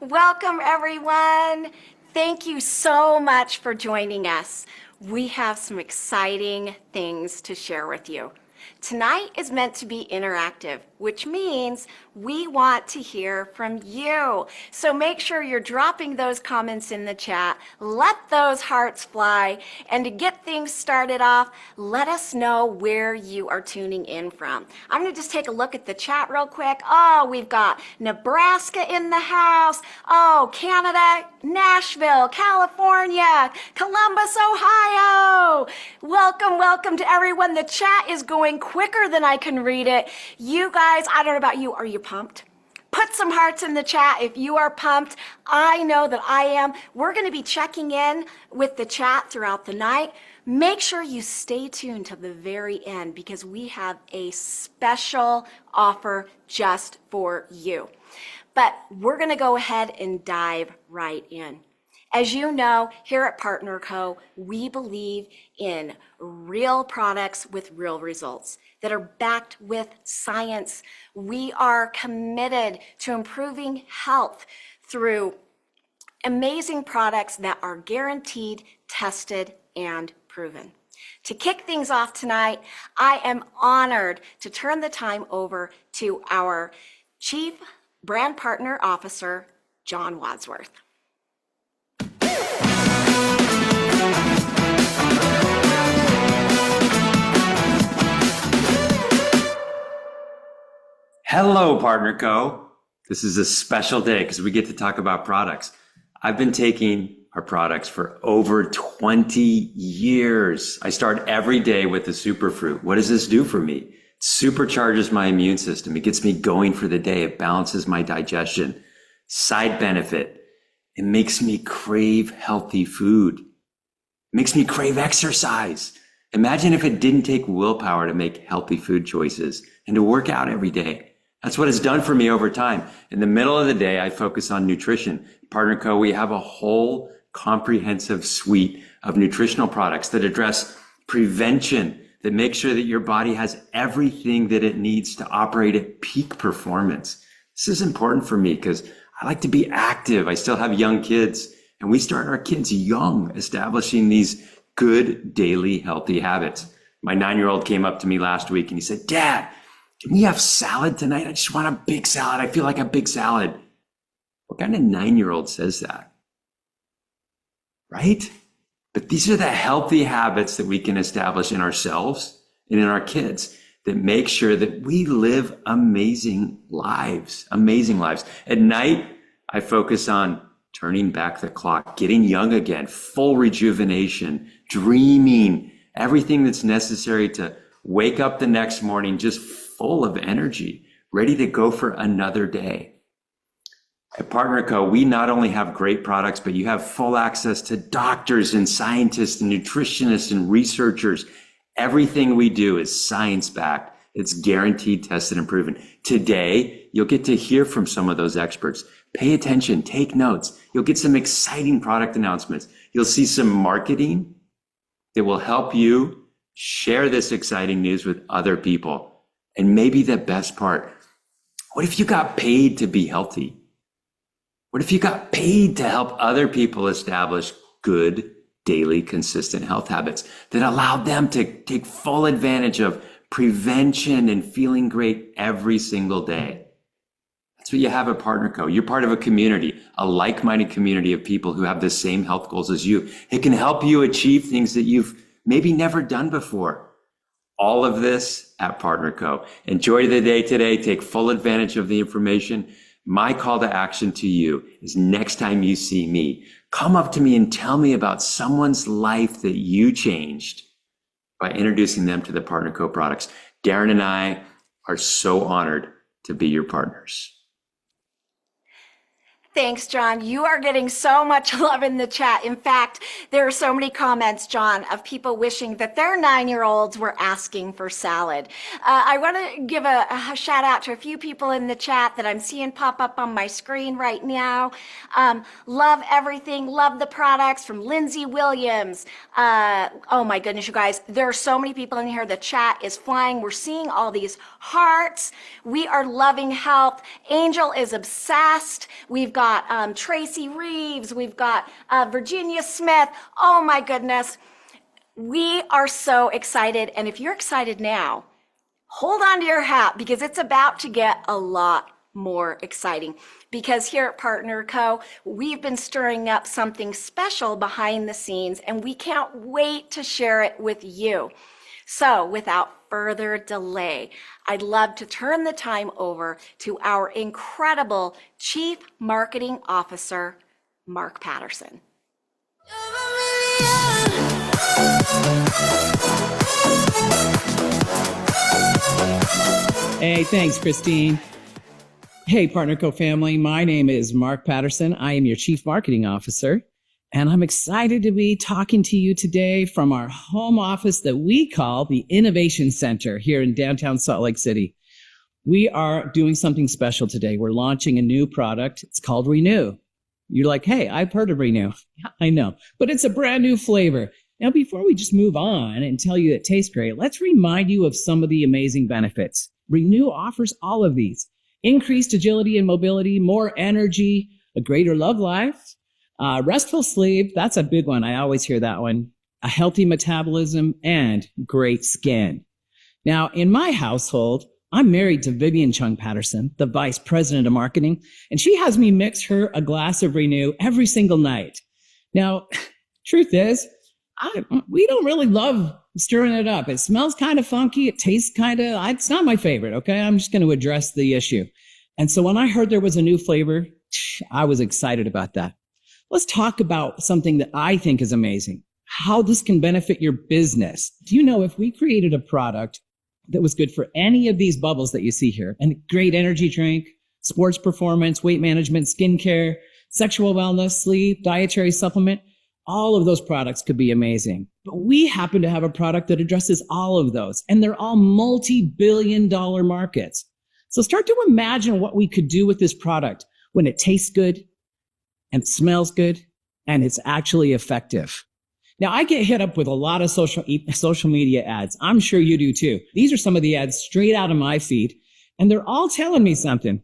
Welcome, everyone. Thank you so much for joining us. We have some exciting things to share with you. Tonight is meant to be interactive, which means we want to hear from you. So make sure you're dropping those comments in the chat. Let those hearts fly. And to get things started off, let us know where you are tuning in from. I'm going to just take a look at the chat real quick. Oh, we've got Nebraska in the house. Oh, Canada, Nashville, California, Columbus, Ohio. Welcome to everyone. The chat is going quicker than I can read it. You guys, I don't know about you, are you pumped? Put some hearts in the chat if you are pumped. I know that I am. We're going to be checking in with the chat throughout the night. Make sure you stay tuned to the very end because we have a special offer just for you. But we're going to go ahead and dive right in. As you know, here at Partner Co., we believe in real products with real results that are backed with science. We are committed to improving health through amazing products that are guaranteed, tested, and proven. To kick things off tonight, I am honored to turn the time over to our Chief Brand Partner Officer, John Wadsworth. Hello, Partner Co. This is a special day because we get to talk about products. I've been taking our products for over 20 years. I start every day with the superfruit. What does this do for me? It supercharges my immune system. It gets me going for the day. It balances my digestion. Side benefit, it makes me crave healthy food. It makes me crave exercise. Imagine if it didn't take willpower to make healthy food choices and to work out every day. That's what it's done for me over time. In the middle of the day, I focus on nutrition. Partner Co., we have a whole comprehensive suite of nutritional products that address prevention, that make sure that your body has everything that it needs to operate at peak performance. This is important for me because I like to be active. I still have young kids, and we start our kids young, establishing these good daily healthy habits. My 9-year-old came up to me last week and he said, "Dad, can we have salad tonight? I just want a big salad. I feel like a big salad." What kind of 9-year-old says that? Right? But these are the healthy habits that we can establish in ourselves and in our kids that make sure that we live amazing lives. At night, I focus on turning back the clock, getting young again, full rejuvenation, dreaming, everything that's necessary to wake up the next morning just full of energy, ready to go for another day. At Partner Co., we not only have great products, but you have full access to doctors and scientists and nutritionists and researchers. Everything we do is science-backed. It's guaranteed, tested, and proven. Today, you'll get to hear from some of those experts. Pay attention, take notes. You'll get some exciting product announcements. You'll see some marketing that will help you share this exciting news with other people. And maybe the best part, what if you got paid to be healthy? What if you got paid to help other people establish good, daily, consistent health habits that allowed them to take full advantage of prevention and feeling great every single day? That's what you have at Partner Co. You're part of a community, a like-minded community of people who have the same health goals as you. It can help you achieve things that you've maybe never done before. All of this at Partner Co. Enjoy the day today. Take full advantage of the information. My call to action to you is next time you see me, come up to me and tell me about someone's life that you changed by introducing them to the Partner Co. products. Darren and I are so honored to be your partners. Thanks, John. You are getting so much love in the chat. In fact, there are so many comments, John, of people wishing that their 9-year-olds were asking for salad. I want to give a shout out to a few people in the chat that I'm seeing pop up on my screen right now. Love everything. Love the products from Lindsay Williams. Oh my goodness, you guys. There are so many people in here. The chat is flying. We're seeing all these hearts. We are loving health. Angel is obsessed. We've got got Tracy Reeves. We've got Virginia Smith. Oh my goodness. We are so excited. And if you're excited now, hold on to your hat because it's about to get a lot more exciting. Because here at Partner Co, we've been stirring up something special behind the scenes and we can't wait to share it with you. So without further delay, I'd love to turn the time over to our incredible Chief Marketing Officer, Mark Patterson. Hey, thanks, Christine. Hey, Partner Co family. My name is Mark Patterson. I am your Chief Marketing Officer, and I'm excited to be talking to you today from our home office that we call the Innovation Center here in downtown Salt Lake City. We are doing something special today. We're launching a new product. It's called Renew. You're like, hey, I've heard of Renew. I know, but it's a brand new flavor. Now, before we just move on and tell you it tastes great, let's remind you of some of the amazing benefits. Renew offers all of these: increased agility and mobility, more energy, a greater love life, restful sleep. That's a big one. I always hear that one. A healthy metabolism and great skin. Now, in my household, I'm married to Vivian Chung Patterson, the Vice President of Marketing, and she has me mix her a glass of Renew every single night. Now, truth is, we don't really love stirring it up. It smells kind of funky. It tastes it's not my favorite. Okay. I'm just going to address the issue. And so when I heard there was a new flavor, I was excited about that. Let's talk about something that I think is amazing, how this can benefit your business. Do you know if we created a product that was good for any of these bubbles that you see here, and great energy drink, sports performance, weight management, skincare, sexual wellness, sleep, dietary supplement, all of those products could be amazing. But we happen to have a product that addresses all of those, and they're all multi-billion-dollar markets. So start to imagine what we could do with this product when it tastes good and smells good and it's actually effective. Now, I get hit up with a lot of social media ads. I'm sure you do too. These are some of the ads straight out of my feed, and they're all telling me something.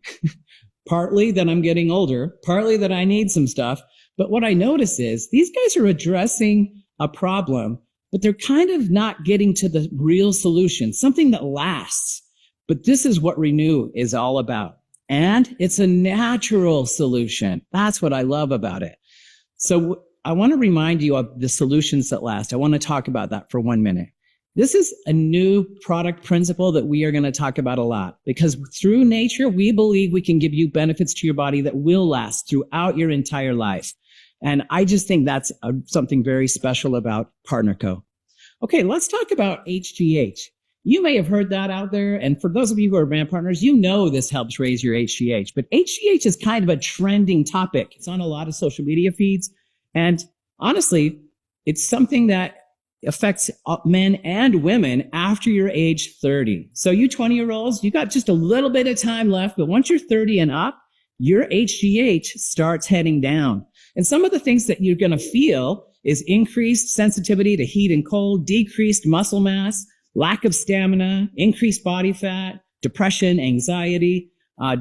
Partly that I'm getting older, partly that I need some stuff. But what I notice is these guys are addressing a problem, but they're kind of not getting to the real solution, something that lasts. But this is what Renew is all about. And it's a natural solution. That's what I love about it. So I want to remind you of the solutions that last. I want to talk about that for 1 minute. This is a new product principle that we are going to talk about a lot, because through nature, we believe we can give you benefits to your body that will last throughout your entire life. And I just think that's something very special about Partner Co. Okay, let's talk about HGH. You may have heard that out there. And for those of you who are brand partners, you know this helps raise your HGH. But HGH is kind of a trending topic. It's on a lot of social media feeds. And honestly, it's something that affects men and women after you're age 30. So you 20-year-olds, you got just a little bit of time left. But once you're 30 and up, your HGH starts heading down. And some of the things that you're going to feel is increased sensitivity to heat and cold, decreased muscle mass, lack of stamina, increased body fat, depression, anxiety,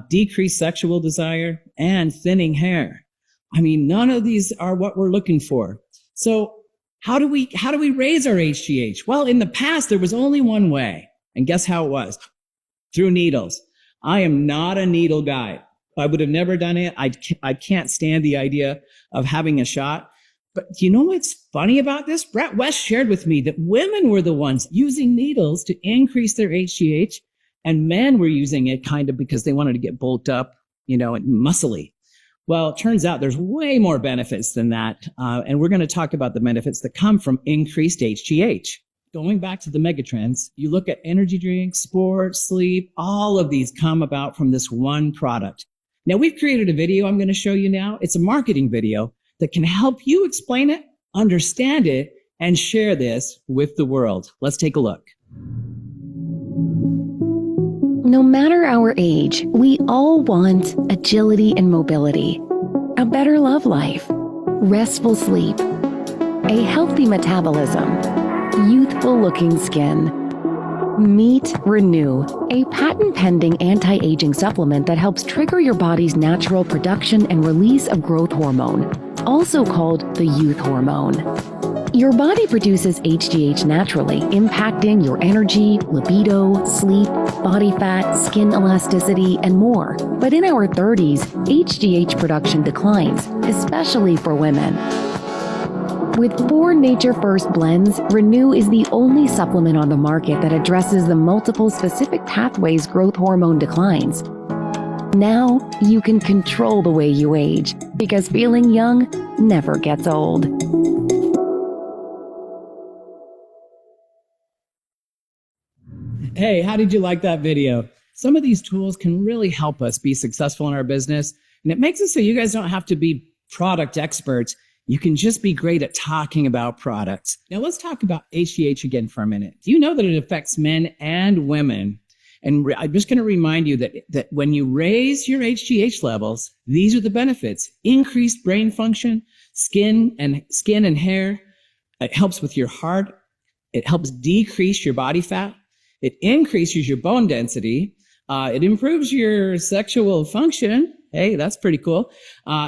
decreased sexual desire, and thinning hair. I mean, none of these are what we're looking for. So how do we raise our HGH? Well, in the past, there was only one way. And guess how it was? Through needles. I am not a needle guy. I would have never done it. I can't stand the idea of having a shot. But you know what's funny about this? Brett West shared with me that women were the ones using needles to increase their HGH, and men were using it kind of because they wanted to get bulked up, and muscly. Well, it turns out there's way more benefits than that. And we're going to talk about the benefits that come from increased HGH. Going back to the megatrends, you look at energy drinks, sports, sleep, all of these come about from this one product. Now, we've created a video I'm going to show you now. It's a marketing video that can help you explain it, understand it, and share this with the world. Let's take a look. No matter our age, we all want agility and mobility, a better love life, restful sleep, a healthy metabolism, youthful looking skin, Meet Renew, a patent-pending anti-aging supplement that helps trigger your body's natural production and release of growth hormone, also called the youth hormone. Your body produces HGH naturally, impacting your energy, libido, sleep, body fat, skin elasticity, and more. But in our 30s, HGH production declines, especially for women. With 4 Nature First blends, Renew is the only supplement on the market that addresses the multiple specific pathways growth hormone declines. Now, you can control the way you age, because feeling young never gets old. Hey, how did you like that video? Some of these tools can really help us be successful in our business, and it makes it so you guys don't have to be product experts. You can just be great at talking about products. Now let's talk about HGH again for a minute. Do you know that it affects men and women? And I'm just going to remind you that when you raise your HGH levels, these are the benefits: increased brain function, skin and hair. It helps with your heart. It helps decrease your body fat. It increases your bone density. It improves your sexual function. Hey, that's pretty cool.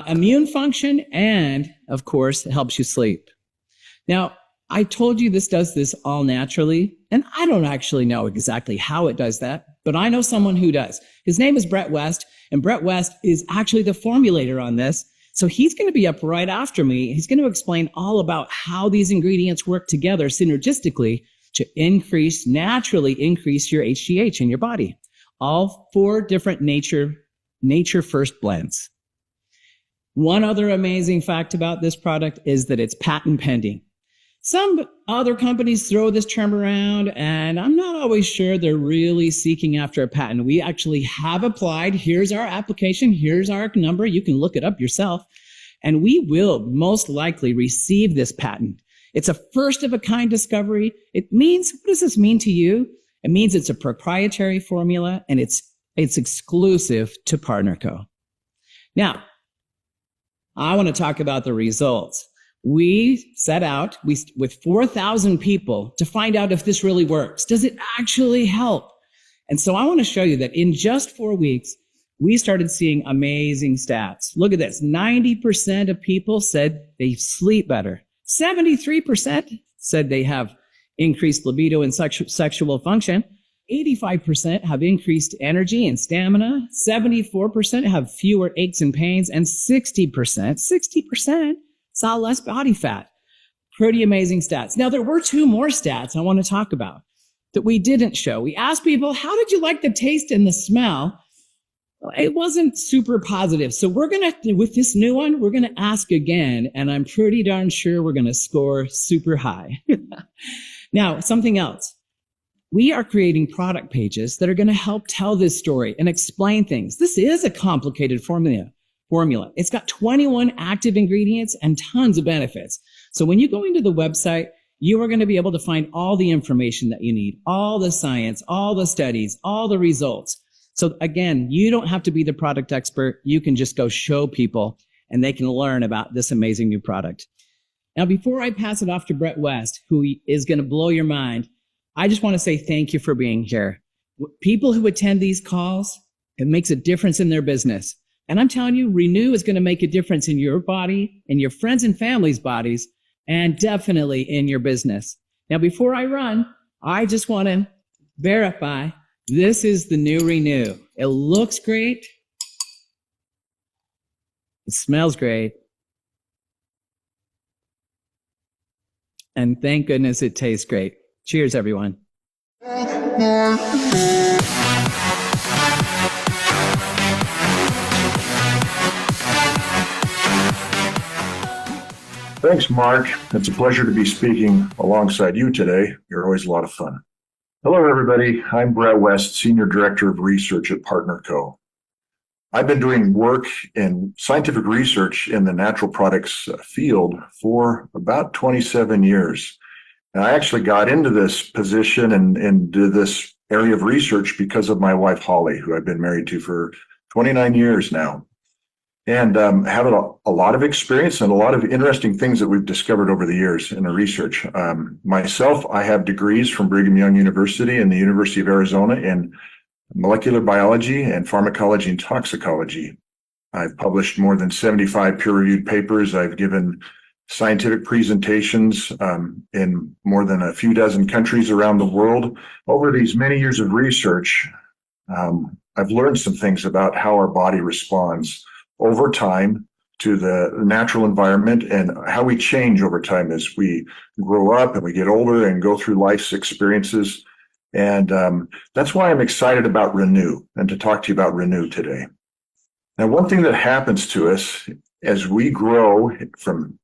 Immune function, and of course, it helps you sleep. Now, I told you this does this all naturally, and I don't actually know exactly how it does that, but I know someone who does. His name is Brett West, and Brett West is actually the formulator on this. So he's going to be up right after me. He's going to explain all about how these ingredients work together synergistically to naturally increase your HGH in your body. All 4 different Nature First blends. One other amazing fact about this product is that it's patent pending. Some other companies throw this term around, and I'm not always sure they're really seeking after a patent. We actually have applied. Here's our application. Here's our number. You can look it up yourself. And we will most likely receive this patent. It's a first of a kind discovery. It means, what does this mean to you? It means it's a proprietary formula, and it's exclusive to PartnerCo. Now, I want to talk about the results. We set out with 4,000 people to find out if this really works. Does it actually help? And so I want to show you that in just 4 weeks, we started seeing amazing stats. Look at this. 90% of people said they sleep better. 73% said they have increased libido and sexual function. 85% have increased energy and stamina. 74% have fewer aches and pains. And 60% saw less body fat. Pretty amazing stats. Now, there were 2 more stats I want to talk about that we didn't show. We asked people, how did you like the taste and the smell? Well, it wasn't super positive. So with this new one, we're going to ask again, and I'm pretty darn sure we're going to score super high. Now, something else. We are creating product pages that are going to help tell this story and explain things. This is a complicated formula. It's got 21 active ingredients and tons of benefits. So when you go into the website, you are going to be able to find all the information that you need, all the science, all the studies, all the results. So again, you don't have to be the product expert. You can just go show people, and they can learn about this amazing new product. Now, before I pass it off to Brett West, who is going to blow your mind, I just want to say thank you for being here. People who attend these calls, it makes a difference in their business. And I'm telling you, Renew is going to make a difference in your body, in your friends and family's bodies, and definitely in your business. Now, before I run, I just want to verify this is the new Renew. It looks great. It smells great. And thank goodness it tastes great. Cheers, everyone. Thanks, Mark. It's a pleasure to be speaking alongside you today. You're always a lot of fun. Hello, everybody. I'm Brett West, Senior Director of Research at PartnerCo. I've been doing work in scientific research in the natural products field for about 27 years. And I actually got into this position and into this area of research because of my wife, Holly, who I've been married to for 29 years now. and have a lot of experience and a lot of interesting things that we've discovered over the years in our research. Myself, I have degrees from Brigham Young University and the University of Arizona in molecular biology and pharmacology and toxicology. I've published more than 75 peer-reviewed papers. I've given scientific presentations in more than a few dozen countries around the world. Over these many years of research, I've learned some things about how our body responds over time to the natural environment and how we change over time as we grow up and we get older and go through life's experiences. And that's why I'm excited about Renew and to talk to you about Renew today. Now, one thing that happens to us as we grow from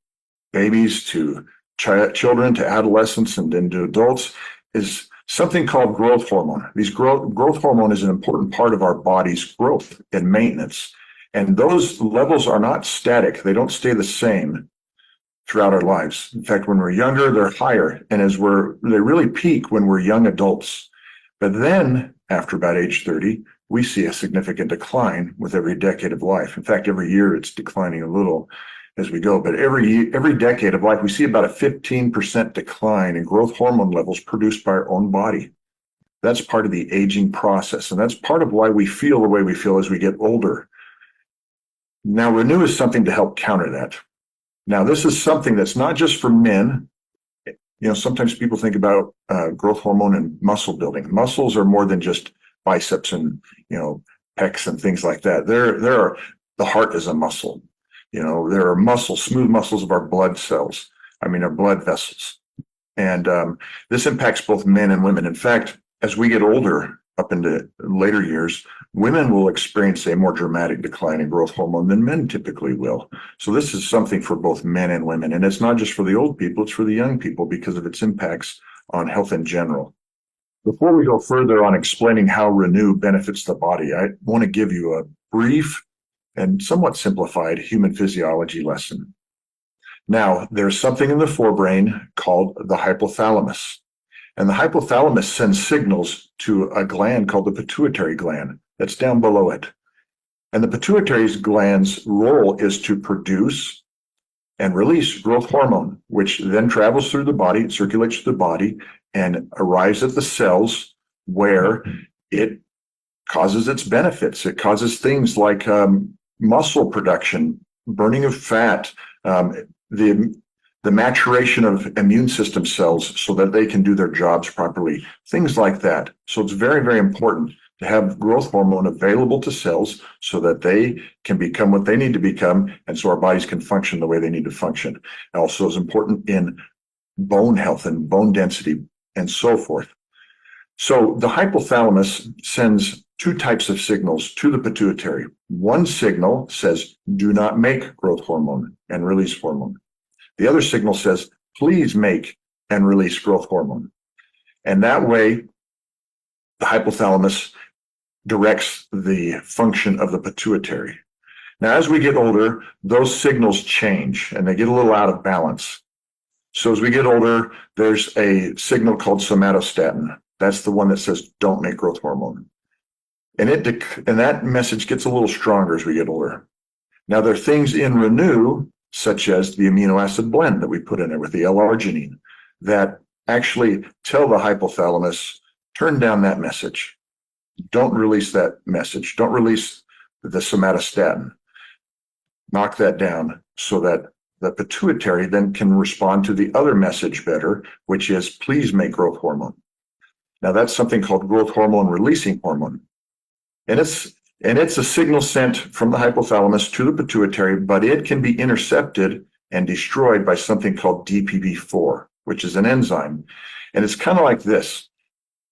babies to children to adolescents and then to adults is something called growth hormone. Growth hormone is an important part of our body's growth and maintenance. And those levels are not static. They don't stay the same throughout our lives. In fact, when we're younger, they're higher. And they really peak when we're young adults. But then after about age 30, we see a significant decline with every decade of life. In fact, every year it's declining a little as we go. But every decade of life, we see about a 15% decline in growth hormone levels produced by our own body. That's part of the aging process. And that's part of why we feel the way we feel as we get older. Now, Renew is something to help counter that. Now, this is something that's not just for men. Sometimes people think about growth hormone and muscle building. Muscles are more than just biceps and, pecs and things like that. The heart is a muscle. There are smooth muscles of our blood cells. Our blood vessels. And this impacts both men and women. In fact, as we get older, up into later years, women will experience a more dramatic decline in growth hormone than men typically will. So this is something for both men and women. And it's not just for the old people, it's for the young people because of its impacts on health in general. Before we go further on explaining how Renew benefits the body, I want to give you a brief and somewhat simplified human physiology lesson. Now, there's something in the forebrain called the hypothalamus. And the hypothalamus sends signals to a gland called the pituitary gland that's down below it. And the pituitary gland's role is to produce and release growth hormone, which then travels through the body, it circulates through the body, and arrives at the cells where it causes its benefits. It causes things like muscle production, burning of fat, the maturation of immune system cells so that they can do their jobs properly, things like that. So it's very, very important to have growth hormone available to cells so that they can become what they need to become, and so our bodies can function the way they need to function. It also is important in bone health and bone density and so forth. So the hypothalamus sends two types of signals to the pituitary. One signal says, do not make growth hormone and release hormone. The other signal says, please make and release growth hormone. And that way, the hypothalamus directs the function of the pituitary. Now, as we get older, those signals change and they get a little out of balance. So as we get older, there's a signal called somatostatin. That's the one that says, don't make growth hormone. And that message gets a little stronger as we get older. Now, there are things in Renew, such as the amino acid blend that we put in there with the L-arginine, that actually tell the hypothalamus, turn down that message. Don't release that message. Don't release the somatostatin. Knock that down so that the pituitary then can respond to the other message better, which is please make growth hormone. Now that's something called growth hormone releasing hormone. And it's a signal sent from the hypothalamus to the pituitary, but it can be intercepted and destroyed by something called DPP4, which is an enzyme. And it's kind of like this.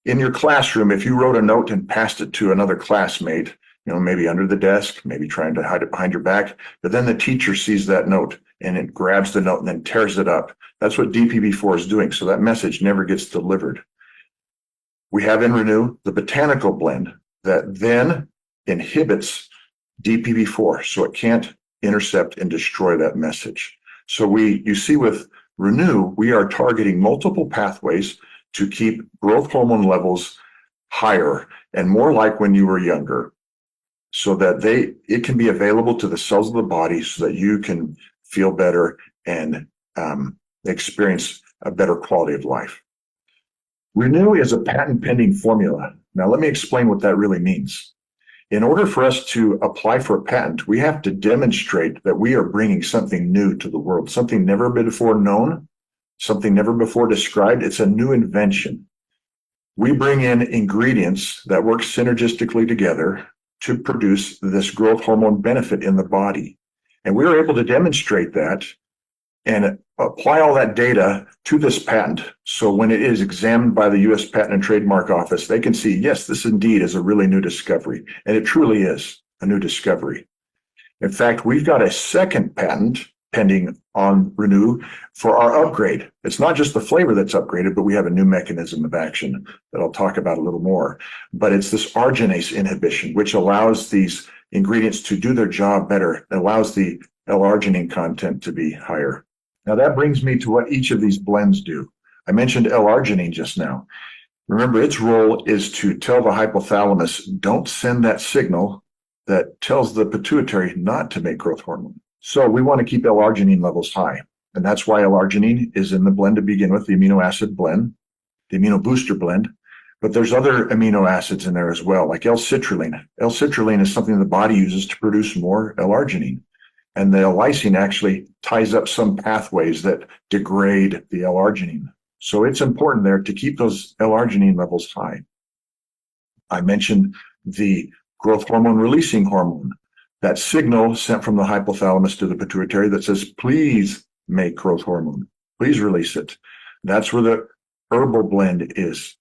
In your classroom, if you wrote a note and passed it to another classmate, maybe under the desk, maybe trying to hide it behind your back, but then the teacher sees that note and it grabs the note and then tears it up. That's what DPP4 is doing. So that message never gets delivered. We have in Renew the botanical blend that then inhibits DPP4, so it can't intercept and destroy that message. So you see with Renew, we are targeting multiple pathways to keep growth hormone levels higher and more like when you were younger. so that it can be available to the cells of the body so that you can feel better and experience a better quality of life. Renew is a patent pending formula. Now, let me explain what that really means. In order for us to apply for a patent, we have to demonstrate that we are bringing something new to the world, something never before known, something never before described. It's a new invention. We bring in ingredients that work synergistically together to produce this growth hormone benefit in the body. And we were able to demonstrate that and apply all that data to this patent. So when it is examined by the U.S. Patent and Trademark Office, they can see, yes, this indeed is a really new discovery. And it truly is a new discovery. In fact, we've got a second patent pending on Renew for our upgrade. It's not just the flavor that's upgraded, but we have a new mechanism of action that I'll talk about a little more. But it's this arginase inhibition, which allows these ingredients to do their job better. It allows the L-arginine content to be higher. Now that brings me to what each of these blends do. I mentioned L-arginine just now. Remember, its role is to tell the hypothalamus, don't send that signal that tells the pituitary not to make growth hormone. So we want to keep L-arginine levels high. And that's why L-arginine is in the blend to begin with, the amino acid blend, the amino booster blend. But there's other amino acids in there as well, like L-citrulline. L-citrulline is something the body uses to produce more L-arginine. And the L-lysine actually ties up some pathways that degrade the L-arginine. So it's important there to keep those L-arginine levels high. I mentioned the growth hormone releasing hormone, that signal sent from the hypothalamus to the pituitary that says, please make growth hormone, please release it. That's where the herbal blend is.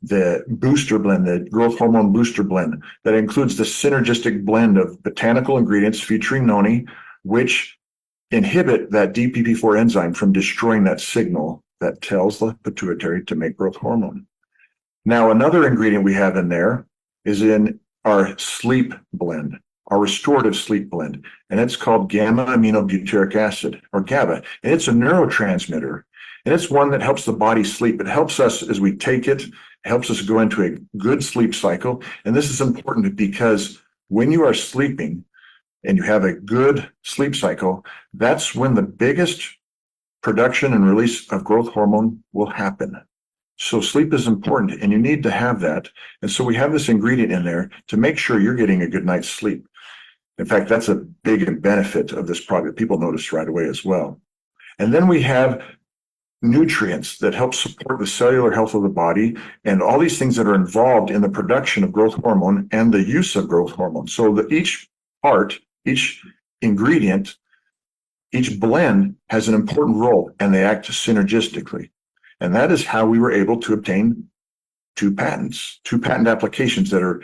The booster blend, the growth hormone booster blend, that includes the synergistic blend of botanical ingredients featuring noni, which inhibit that DPP4 enzyme from destroying that signal that tells the pituitary to make growth hormone. Now, another ingredient we have in there is in our sleep blend, our restorative sleep blend, and it's called gamma-aminobutyric acid, or GABA, and it's a neurotransmitter, and it's one that helps the body sleep. It helps us as we take it, helps us go into a good sleep cycle, and this is important because when you are sleeping, and you have a good sleep cycle, that's when the biggest production and release of growth hormone will happen. So sleep is important and you need to have that. And so we have this ingredient in there to make sure you're getting a good night's sleep. In fact, that's a big benefit of this product. People notice right away as well. And then we have nutrients that help support the cellular health of the body and all these things that are involved in the production of growth hormone and the use of growth hormone. So that each part, each ingredient, each blend has an important role and they act synergistically. And that is how we were able to obtain two patent applications that are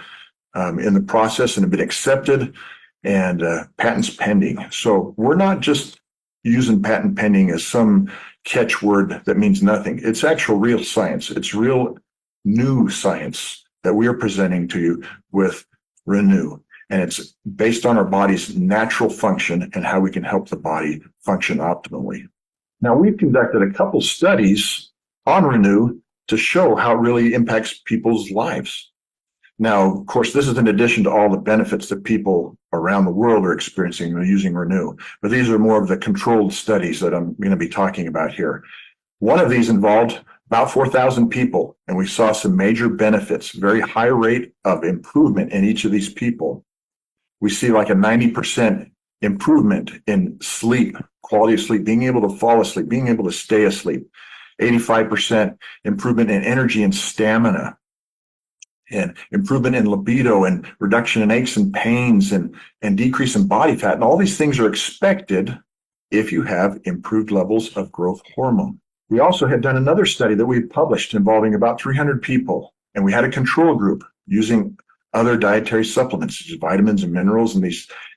in the process and have been accepted and patents pending. So we're not just using patent pending as some catchword that means nothing. It's actual real science. It's real new science that we are presenting to you with Renew. And it's based on our body's natural function and how we can help the body function optimally. Now, we've conducted a couple studies on Renew to show how it really impacts people's lives. Now, of course, this is in addition to all the benefits that people around the world are experiencing using Renew, but these are more of the controlled studies that I'm going to be talking about here. One of these involved about 4,000 people, and we saw some major benefits, very high rate of improvement in each of these people. We see like a 90% improvement in sleep, quality of sleep, being able to fall asleep, being able to stay asleep, 85% improvement in energy and stamina, and improvement in libido and reduction in aches and pains and decrease in body fat. And all these things are expected if you have improved levels of growth hormone. We also had done another study that we published involving about 300 people, and we had a control group using other dietary supplements, such as vitamins and minerals,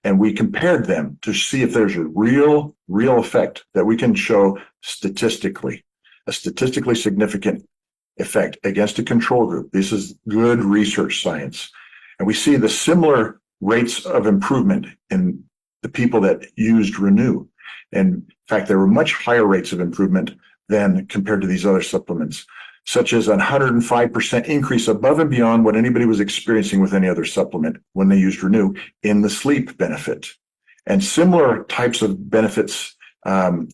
and we compared them to see if there's a real effect that we can show statistically, a statistically significant effect against a control group. This is good research science. And we see the similar rates of improvement in the people that used Renew. And in fact, there were much higher rates of improvement than compared to these other supplements. such as a 105% increase above and beyond what anybody was experiencing with any other supplement when they used Renew in the sleep benefit. And similar types of benefits,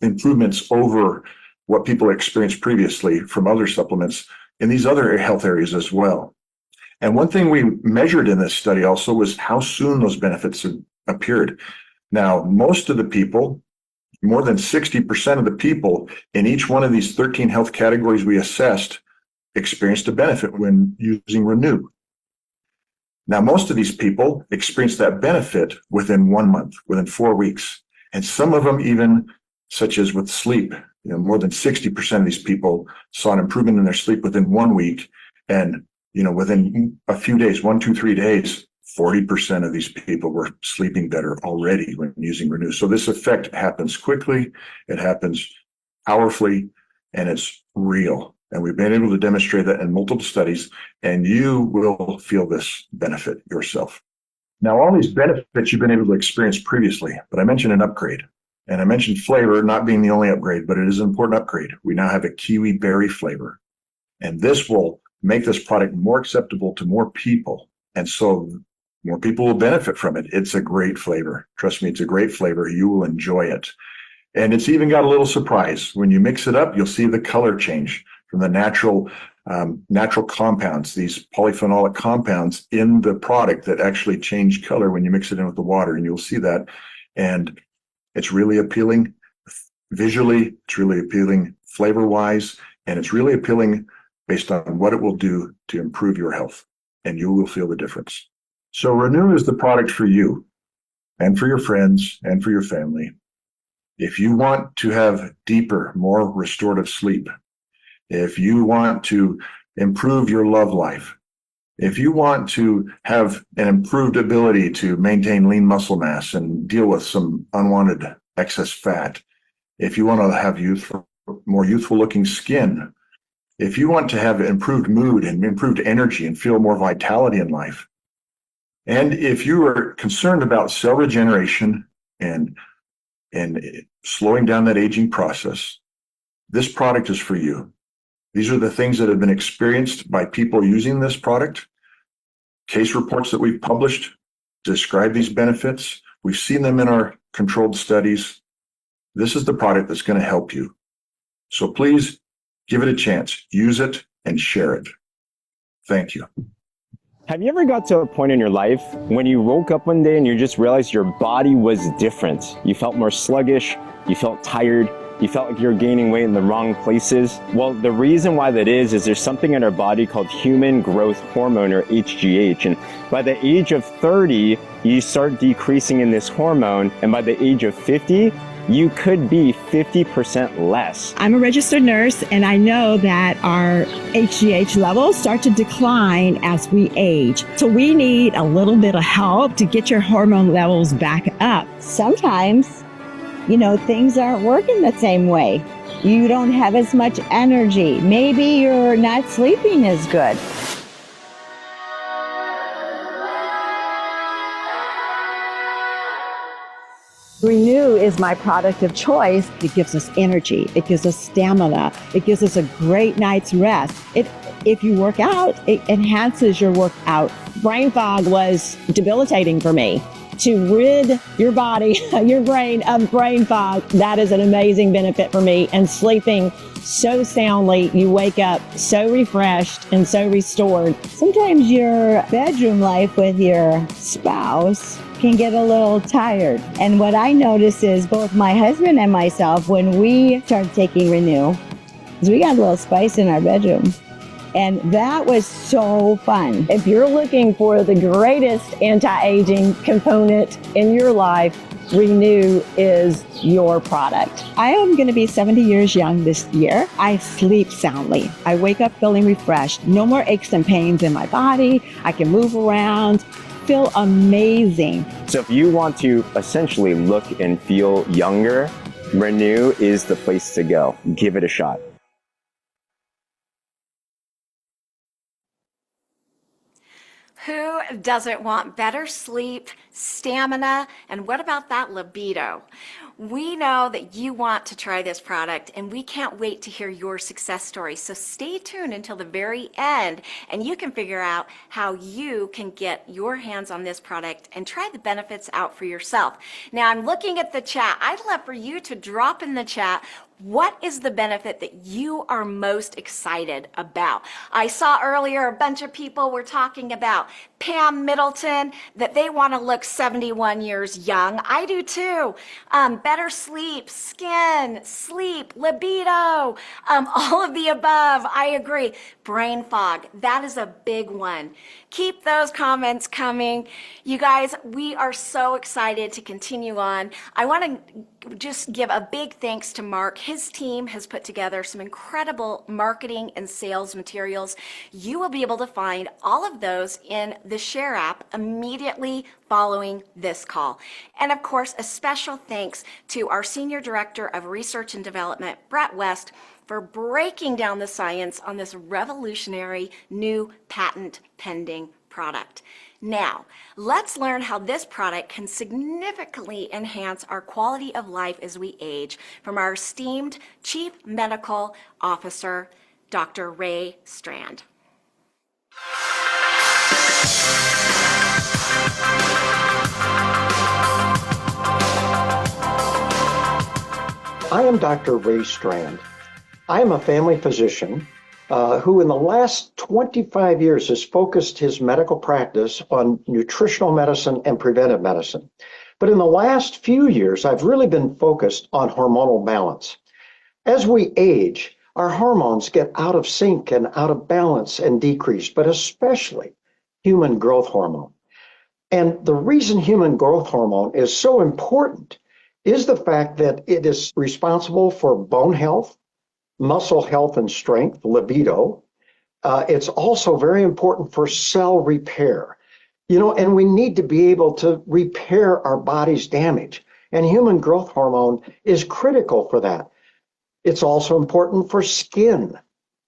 improvements over what people experienced previously from other supplements in these other health areas as well. And one thing we measured in this study also was how soon those benefits appeared. Now, most of the people, more than 60% of the people in each one of these 13 health categories we assessed experienced a benefit when using Renew. Now, most of these people experienced that benefit within 1 month, within 4 weeks. And some of them even, such as with sleep, more than 60% of these people saw an improvement in their sleep within 1 week. And, within a few days, 1, 2, 3 days, 40% of these people were sleeping better already when using Renew. So this effect happens quickly, it happens powerfully, and it's real. And we've been able to demonstrate that in multiple studies, and you will feel this benefit yourself. Now, all these benefits you've been able to experience previously, but I mentioned an upgrade. And I mentioned flavor not being the only upgrade, but it is an important upgrade. We now have a kiwi berry flavor. And this will make this product more acceptable to more people. And so more people will benefit from it. It's a great flavor. Trust me, it's a great flavor. You will enjoy it. And it's even got a little surprise. When you mix it up, you'll see the color change from the natural compounds, these polyphenolic compounds in the product that actually change color when you mix it in with the water. And you'll see that. And it's really appealing visually. It's really appealing flavor-wise. And it's really appealing based on what it will do to improve your health. And you will feel the difference. So Renew is the product for you and for your friends and for your family. If you want to have deeper, more restorative sleep, if you want to improve your love life, if you want to have an improved ability to maintain lean muscle mass and deal with some unwanted excess fat, if you want to have more youthful looking skin, if you want to have improved mood and improved energy and feel more vitality in life, and if you are concerned about cell regeneration and slowing down that aging process, this product is for you. These are the things that have been experienced by people using this product. Case reports that we've published describe these benefits. We've seen them in our controlled studies. This is the product that's going to help you. So please give it a chance, use it, and share it. Thank you. Have you ever got to a point in your life when you woke up one day and you just realized your body was different? You felt more sluggish, you felt tired, you felt like you're gaining weight in the wrong places? Well, the reason why that is there's something in our body called human growth hormone, or HGH. And by the age of 30, you start decreasing in this hormone. And by the age of 50, you could be 50% less. I'm a registered nurse, and I know that our HGH levels start to decline as we age. So we need a little bit of help to get your hormone levels back up. Sometimes, things aren't working the same way. You don't have as much energy. Maybe you're not sleeping as good. Renew is my product of choice. It gives us energy. It gives us stamina. It gives us a great night's rest. If you work out, it enhances your workout. Brain fog was debilitating for me. To rid your body, your brain of brain fog, that is an amazing benefit for me. And sleeping so soundly, you wake up so refreshed and so restored. Sometimes your bedroom life with your spouse can get a little tired. And what I notice is both my husband and myself, when we started taking Renew, is we got a little spice in our bedroom. And that was so fun. If you're looking for the greatest anti-aging component in your life, Renew is your product. I am going to be 70 years young this year. I sleep soundly. I wake up feeling refreshed. No more aches and pains in my body. I can move around, feel amazing. So if you want to essentially look and feel younger, Renew is the place to go. Give it a shot. Who doesn't want better sleep, stamina, and what about that libido? We know that you want to try this product, and we can't wait to hear your success story. So stay tuned until the very end, and you can figure out how you can get your hands on this product and try the benefits out for yourself. Now, I'm looking at the chat. I'd love for you to drop in the chat, what is the benefit that you are most excited about? I saw earlier a bunch of people were talking about Pam Middleton, that they want to look 71 years young. I do too. Better sleep, skin, sleep, libido, all of the above. I agree. Brain fog, that is a big one. Keep those comments coming. You guys, we are so excited to continue on. I want to just give a big thanks to Mark. His team has put together some incredible marketing and sales materials. You will be able to find all of those in the Share app immediately following this call. And of course, a special thanks to our Senior Director of Research and Development, Brett West, for breaking down the science on this revolutionary new patent pending product. Now, let's learn how this product can significantly enhance our quality of life as we age from our esteemed Chief Medical Officer, Dr. Ray Strand. I am Dr. Ray Strand. I am a family physician who in the last 25 years has focused his medical practice on nutritional medicine and preventive medicine. But in the last few years, I've really been focused on hormonal balance. As we age, our hormones get out of sync and out of balance and decrease, but especially human growth hormone. And the reason human growth hormone is so important is the fact that it is responsible for bone health, muscle health and strength, libido. It's also very important for cell repair. And we need to be able to repair our body's damage. And human growth hormone is critical for that. It's also important for skin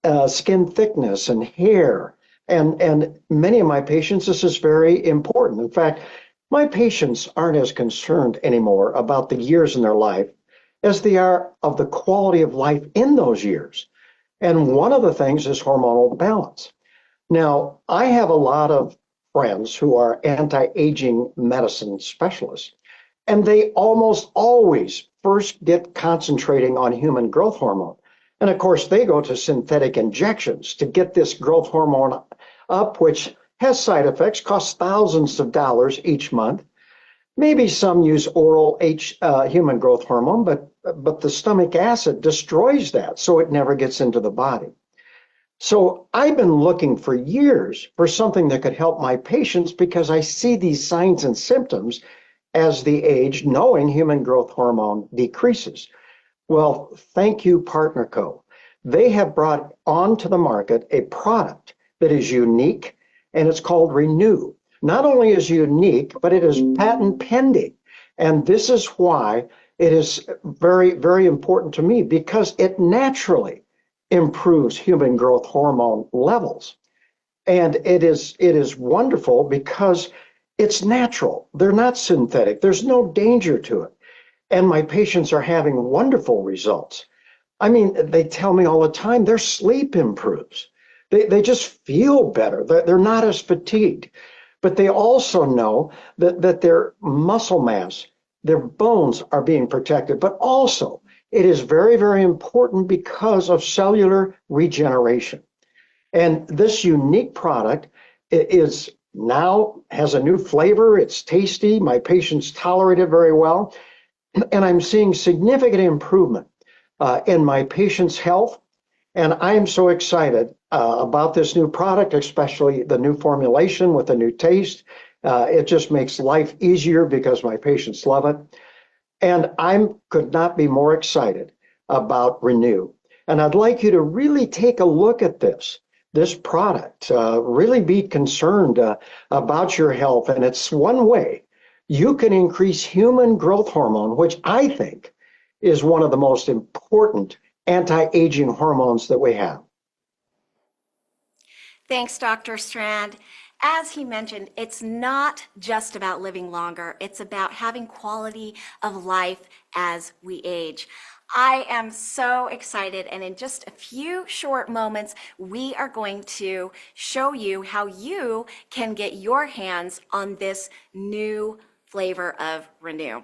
thickness and hair. And many of my patients, this is very important. In fact, my patients aren't as concerned anymore about the years in their life as they are of the quality of life in those years. And one of the things is hormonal balance. Now, I have a lot of friends who are anti-aging medicine specialists, and they almost always first get concentrating on human growth hormone. And of course, they go to synthetic injections to get this growth hormone up, which has side effects, costs thousands of dollars each month. Maybe some use oral human growth hormone, but the stomach acid destroys that, so it never gets into the body. So I've been looking for years for something that could help my patients because I see these signs and symptoms as they age, knowing human growth hormone decreases. Well, thank you, Partner Co. They have brought onto the market a product that is unique, and it's called Renew. Not only is unique, but it is patent pending. And this is why it is very, very important to me, because it naturally improves human growth hormone levels. And it is wonderful because it's natural. They're not synthetic. There's no danger to it. And my patients are having wonderful results. I mean, they tell me all the time their sleep improves. They just feel better. They're not as fatigued. But they also know that their muscle mass, their bones are being protected. But also, it is very, very important because of cellular regeneration. And this unique product is now has a new flavor. It's tasty. My patients tolerate it very well. And I'm seeing significant improvement in my patients' health. And I am so excited about this new product, especially the new formulation with a new taste. It just makes life easier because my patients love it. And I could not be more excited about Renew. And I'd like you to really take a look at this product, really be concerned about your health. And it's one way you can increase human growth hormone, which I think is one of the most important anti-aging hormones that we have. Thanks, Dr. Strand. As he mentioned, it's not just about living longer. It's about having quality of life as we age. I am so excited, and in just a few short moments, we are going to show you how you can get your hands on this new flavor of Renew.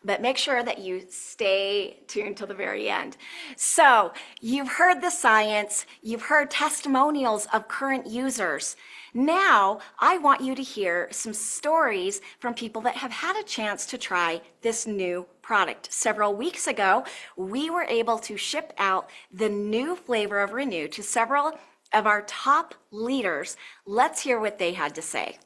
But make sure that you stay tuned till the very end. So you've heard the science, you've heard testimonials of current users. Now I want you to hear some stories from people that have had a chance to try this new product. Several weeks ago, we were able to ship out the new flavor of Renew to several of our top leaders. Let's hear what they had to say.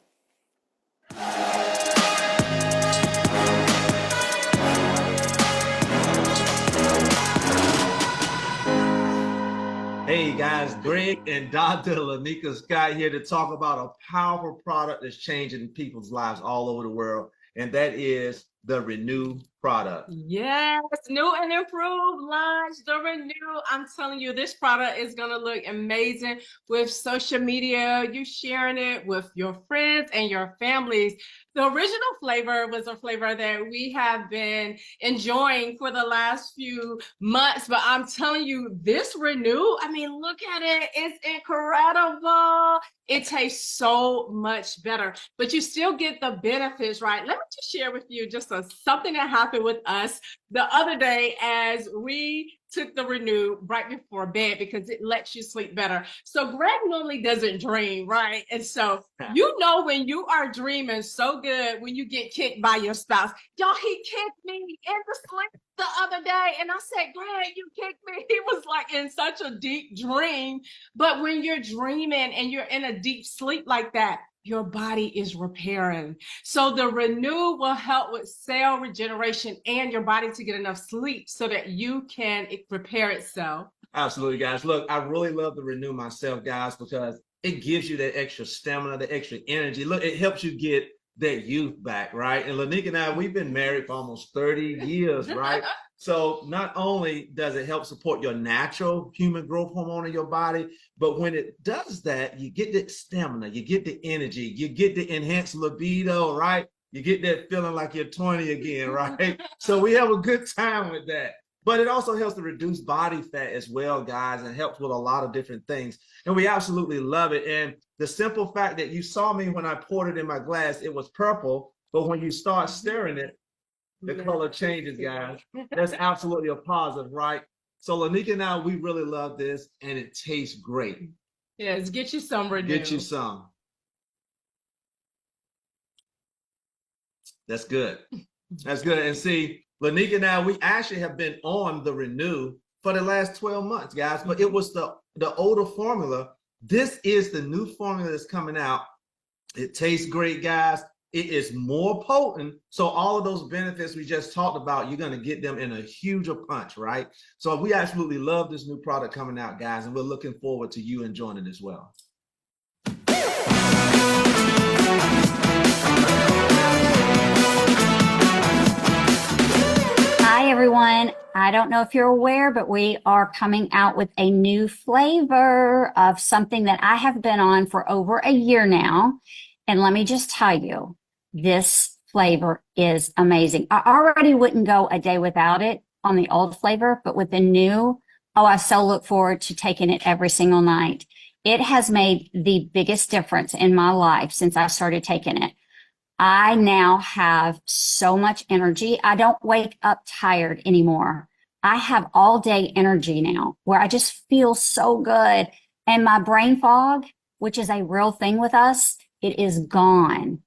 Hey guys, Greg and Dr. Lanika Scott here to talk about a powerful product that's changing people's lives all over the world, and that is the Renew product. Yes, new and improved launch, the Renew. I'm telling you, this product is going to look amazing with social media, you sharing it with your friends and your families. The original flavor was a flavor that we have been enjoying for the last few months, but I'm telling you, this Renew, I mean, look at it. It's incredible. It tastes so much better, but you still get the benefits, right? Let me just share with you just something that happened with us the other day as we took the Renew right before bed because it lets you sleep better. So Greg normally doesn't dream, right? And so you know when you are dreaming so good when you get kicked by your spouse. Y'all, he kicked me in the sleep the other day, and I said, Greg, you kicked me. He was like in such a deep dream. But when you're dreaming and you're in a deep sleep like that, your body is repairing. So the Renew will help with cell regeneration and your body to get enough sleep so that you can repair itself. Absolutely, guys. Look, I really love the Renew myself, guys, because it gives you that extra stamina, the extra energy. Look, it helps you get that youth back, right? And Lanika and I, we've been married for almost 30 years, right? So not only does it help support your natural human growth hormone in your body, but when it does that, you get the stamina, you get the energy, you get the enhanced libido, right? You get that feeling like you're 20 again, right? So we have a good time with that. But it also helps to reduce body fat as well, guys, and helps with a lot of different things. And we absolutely love it. And the simple fact that you saw me when I poured it in my glass, it was purple, but when you start stirring it, the color changes, guys. That's absolutely a positive, right? So Lanika and I, we really love this, and it tastes great. Yes, get you some Renew. Get you some. That's good. That's good. And see, Lanika and I, we actually have been on the Renew for the last 12 months, guys, but it was the older formula. This is the new formula that's coming out. It tastes great, guys. It is more potent. So all of those benefits we just talked about, you're going to get them in a huger punch, right? So we absolutely love this new product coming out, guys, and we're looking forward to you enjoying it as well. Hi, everyone. I don't know if you're aware, but we are coming out with a new flavor of something that I have been on for over a year now. And let me just tell you, this flavor is amazing. I already wouldn't go a day without it on the old flavor, but with the new, oh, I so look forward to taking it every single night. It has made the biggest difference in my life since I started taking it. I now have so much energy. I don't wake up tired anymore. I have all day energy now where I just feel so good. And my brain fog, which is a real thing with us, it is gone.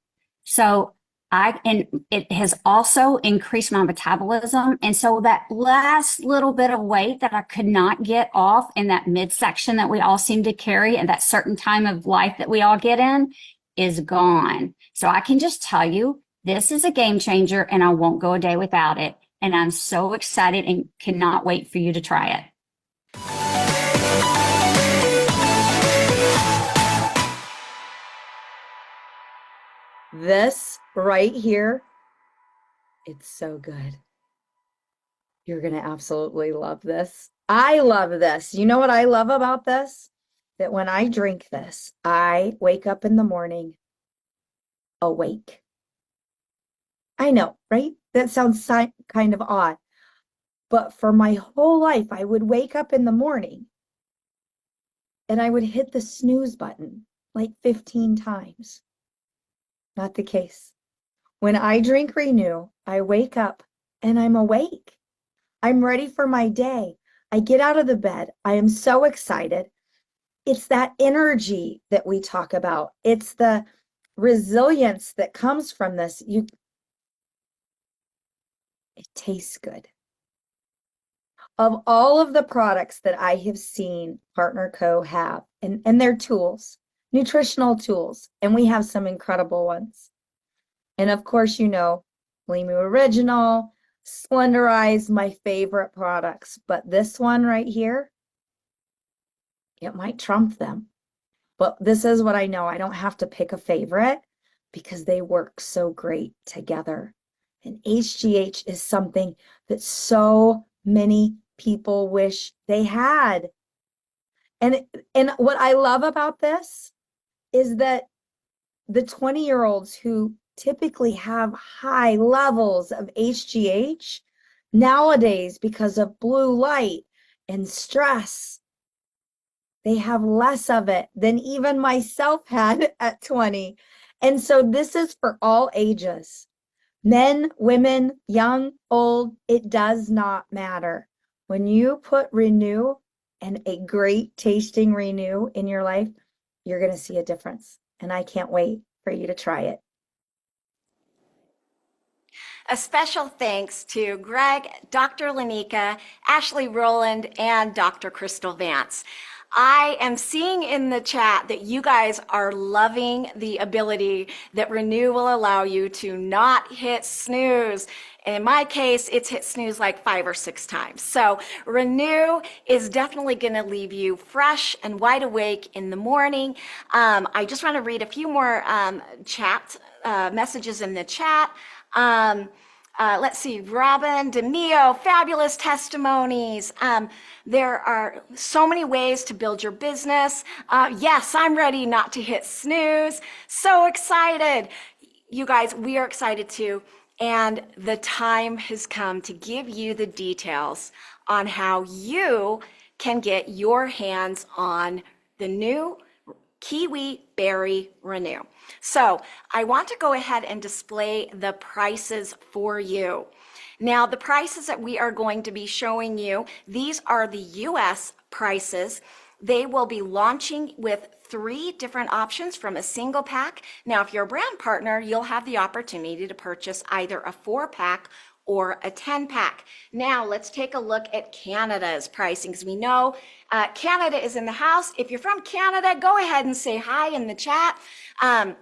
So and it has also increased my metabolism. And so that last little bit of weight that I could not get off in that midsection that we all seem to carry at that certain time of life that we all get in is gone. So I can just tell you, this is a game changer and I won't go a day without it. And I'm so excited and cannot wait for you to try it. This right here, it's so good. You're going to absolutely love this. I love this. You know what I love about this? that when I drink this, I wake up in the morning awake. I know, right? That sounds kind of odd. But for my whole life, I would wake up in the morning and I would hit the snooze button like 15 times. Not the case. When I drink Renew, I wake up and I'm awake. I'm ready for my day. I get out of the bed. I am so excited. It's that energy that we talk about. It's the resilience that comes from this. It tastes good. Of all of the products that I have seen Partner Co. have, and their tools, nutritional tools, and we have some incredible ones. And of course, Limu Original, Slenderize, my favorite products. But this one right here, it might trump them. But this is what I know. I don't have to pick a favorite because they work so great together. And HGH is something that so many people wish they had. And what I love about this is that the 20-year-olds who typically have high levels of HGH nowadays, because of blue light and stress, they have less of it than even myself had at 20. And so this is for all ages. Men, women, young, old, it does not matter. When you put Renew and a great tasting Renew in your life, you're going to see a difference. And I can't wait for you to try it. A special thanks to Greg, Dr. Lanika, Ashley Rowland, and Dr. Crystal Vance. I am seeing in the chat that you guys are loving the ability that Renew will allow you to not hit snooze. And in my case, it's hit snooze like 5 or 6 times. So Renew is definitely going to leave you fresh and wide awake in the morning. I just want to read a few more chat messages in the chat. Let's see, Robin DeMio, fabulous testimonies. There are so many ways to build your business. Yes, I'm ready not to hit snooze. So excited. You guys, we are excited too. And the time has come to give you the details on how you can get your hands on the new Kiwi Berry Renew. So I want to go ahead and display the prices for you. Now, the prices that we are going to be showing you, these are the US prices. They will be launching with 3 different options from a single pack. Now, if you're a brand partner, you'll have the opportunity to purchase either a 4-pack or a 10-pack. Now, let's take a look at Canada's pricing, because we know Canada is in the house. If you're from Canada, go ahead and say hi in the chat. As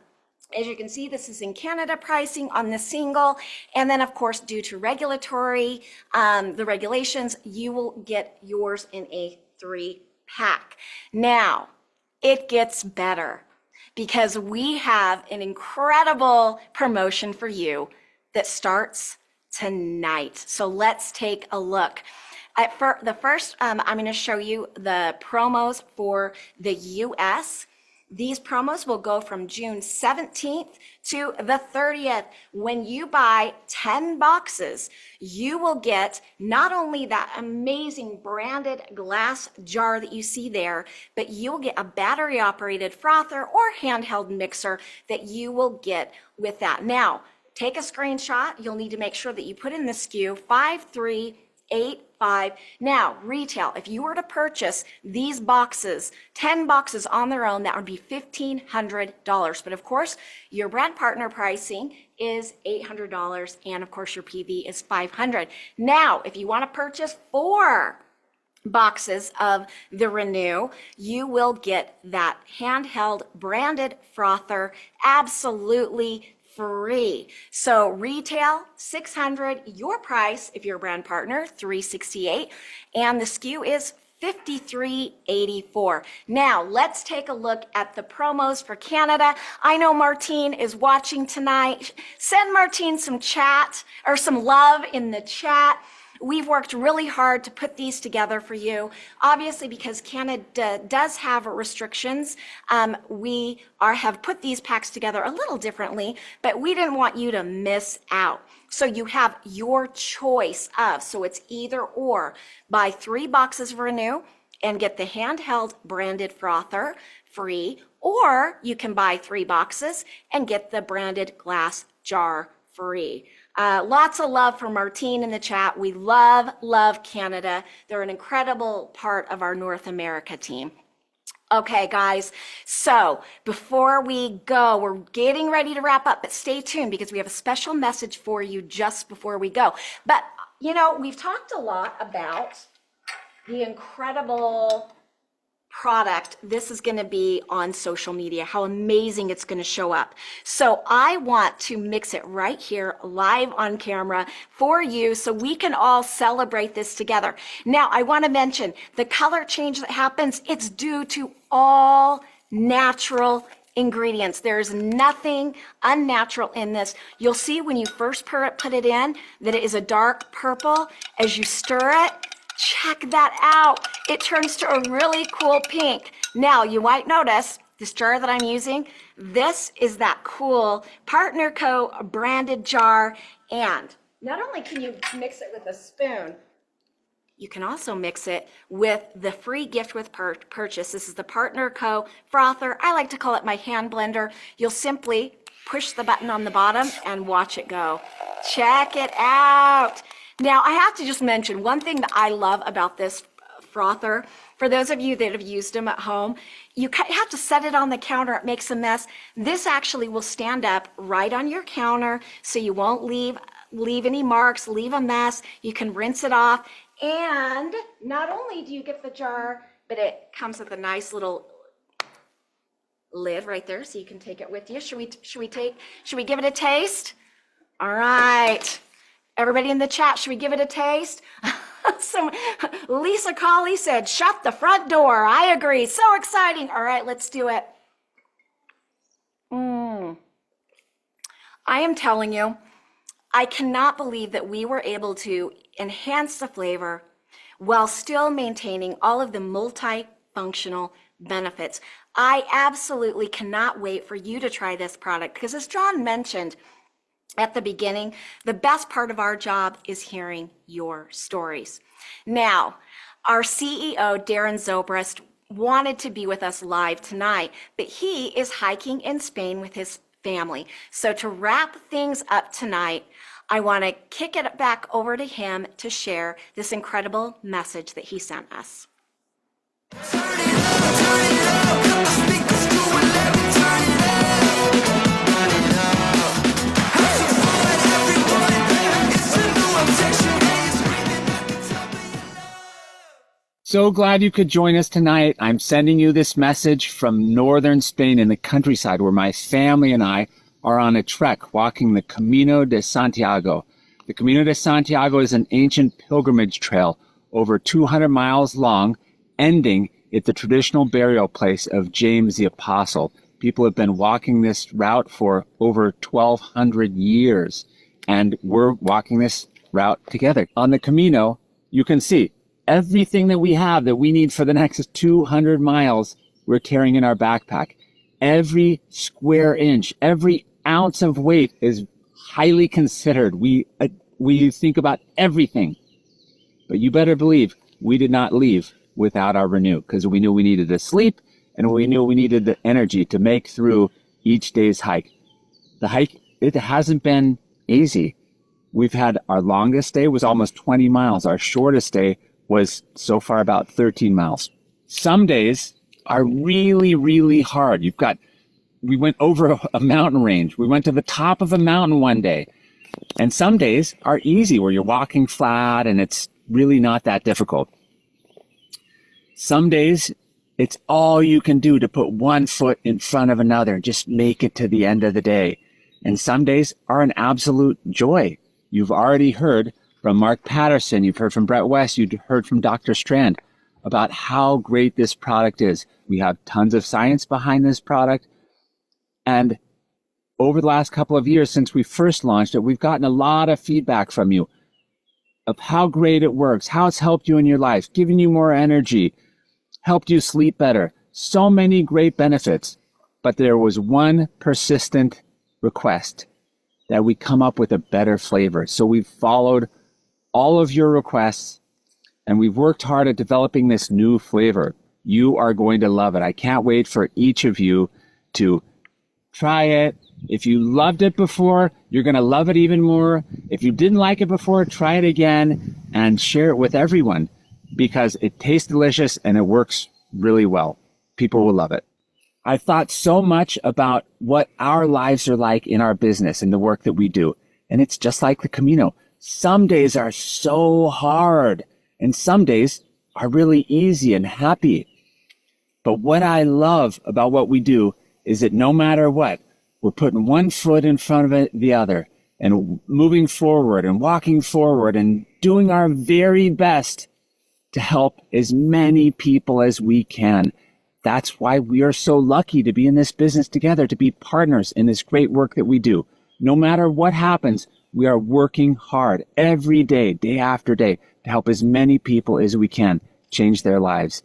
you can see, this is in Canada pricing on the single. And then, of course, due to regulatory, the regulations, you will get yours in a 3-pack. Now, it gets better because we have an incredible promotion for you that starts tonight. So let's take a look. The first, I'm going to show you the promos for the US. These promos will go from June 17th to the 30th. When you buy 10 boxes, you will get not only that amazing branded glass jar that you see there, but you'll get a battery operated frother or handheld mixer that you will get with that. Now, take a screenshot. You'll need to make sure that you put in the SKU 5385. Now, retail, if you were to purchase these boxes, 10 boxes on their own, that would be $1,500. But of course, your brand partner pricing is $800, and of course, your PV is $500. Now, if you want to purchase 4 boxes of the Renew, you will get that handheld branded frother absolutely free. So retail $600, your price if you're a brand partner $368, and the SKU is $53.84. Now let's take a look at the promos for Canada. I know Martine is watching tonight. Send Martine some chat or some love in the chat. We've worked really hard to put these together for you. Obviously, because Canada does have restrictions, we have put these packs together a little differently, but we didn't want you to miss out. So you have your choice of, so it's either or. Buy 3 boxes of Renew and get the handheld branded frother free, or you can buy 3 boxes and get the branded glass jar free. Lots of love from Martine in the chat. We love Canada. They're an incredible part of our North America team. Okay, guys, so before we go, we're getting ready to wrap up, but stay tuned because we have a special message for you just before we go. But, you know, we've talked a lot about the incredible product this is going to be on social media, how amazing it's going to show up. So I want to mix it right here live on camera for you so we can all celebrate this together. Now, I want to mention the color change that happens, it's due to all natural ingredients. There's nothing unnatural in this. You'll see when you first put it in that it is a dark purple. As you stir it, check that out. It turns to a really cool pink. Now, you might notice this jar that I'm using, this is that cool Partner Co. branded jar. And not only can you mix it with a spoon, you can also mix it with the free gift with purchase. This is the Partner Co. frother. I like to call it my hand blender. You'll simply push the button on the bottom and watch it go. Check it out. Now, I have to just mention one thing that I love about this frother. For those of you that have used them at home, you have to set it on the counter. It makes a mess. This actually will stand up right on your counter, so you won't leave any marks, leave a mess. You can rinse it off. And not only do you get the jar, but it comes with a nice little lid right there, so you can take it with you. Should we give it a taste? All right. Everybody in the chat, should we give it a taste? So Lisa Colley said, shut the front door. I agree. So exciting. All right, let's do it. I am telling you, I cannot believe that we were able to enhance the flavor while still maintaining all of the multifunctional benefits. I absolutely cannot wait for you to try this product because, as John mentioned at the beginning, the best part of our job is hearing your stories. Now, our CEO, Darren Zobrist, wanted to be with us live tonight, but he is hiking in Spain with his family. So to wrap things up tonight, I want to kick it back over to him to share this incredible message that he sent us. So glad you could join us tonight. I'm sending you this message from northern Spain in the countryside where my family and I are on a trek walking the Camino de Santiago. The Camino de Santiago is an ancient pilgrimage trail over 200 miles long, ending at the traditional burial place of James the Apostle. People have been walking this route for over 1,200 years, and we're walking this route together. On the Camino, you can see everything that we have that we need for the next 200 miles, we're carrying in our backpack. Every square inch, every ounce of weight is highly considered. We think about everything. But you better believe we did not leave without our Renew, because we knew we needed the sleep and we knew we needed the energy to make through each day's hike. The hike, it hasn't been easy. We've had our longest day was almost 20 miles. Our shortest day was so far about 13 miles. Some days are really, really hard. We went over a mountain range. We went to the top of a mountain one day. And some days are easy where you're walking flat and it's really not that difficult. Some days it's all you can do to put one foot in front of another and just make it to the end of the day. And some days are an absolute joy. You've already heard from Mark Patterson, you've heard from Brett West, you've heard from Dr. Strand about how great this product is. We have tons of science behind this product. And over the last couple of years since we first launched it, we've gotten a lot of feedback from you. of how great it works, how it's helped you in your life, given you more energy, helped you sleep better. So many great benefits. But there was one persistent request that we come up with a better flavor. So we've followed all of your requests and we've worked hard at developing this new flavor. You are going to love it. I can't wait for each of you to try it. If you loved it before, you're going to love it even more. If you didn't like it before, try it again and share it with everyone because it tastes delicious and it works really well. People will love it. I thought so much about what our lives are like in our business and the work that we do. And it's just like the Camino. Some days are so hard and some days are really easy and happy. But what I love about what we do is that no matter what, we're putting one foot in front of the other and moving forward and walking forward and doing our very best to help as many people as we can. That's why we are so lucky to be in this business together, to be partners in this great work that we do. No matter what happens, we are working hard every day, day after day, to help as many people as we can change their lives.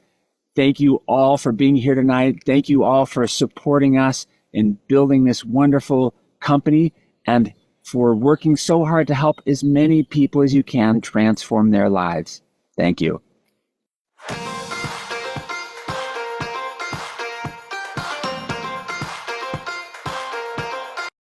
Thank you all for being here tonight. Thank you all for supporting us in building this wonderful company and for working so hard to help as many people as you can transform their lives. Thank you.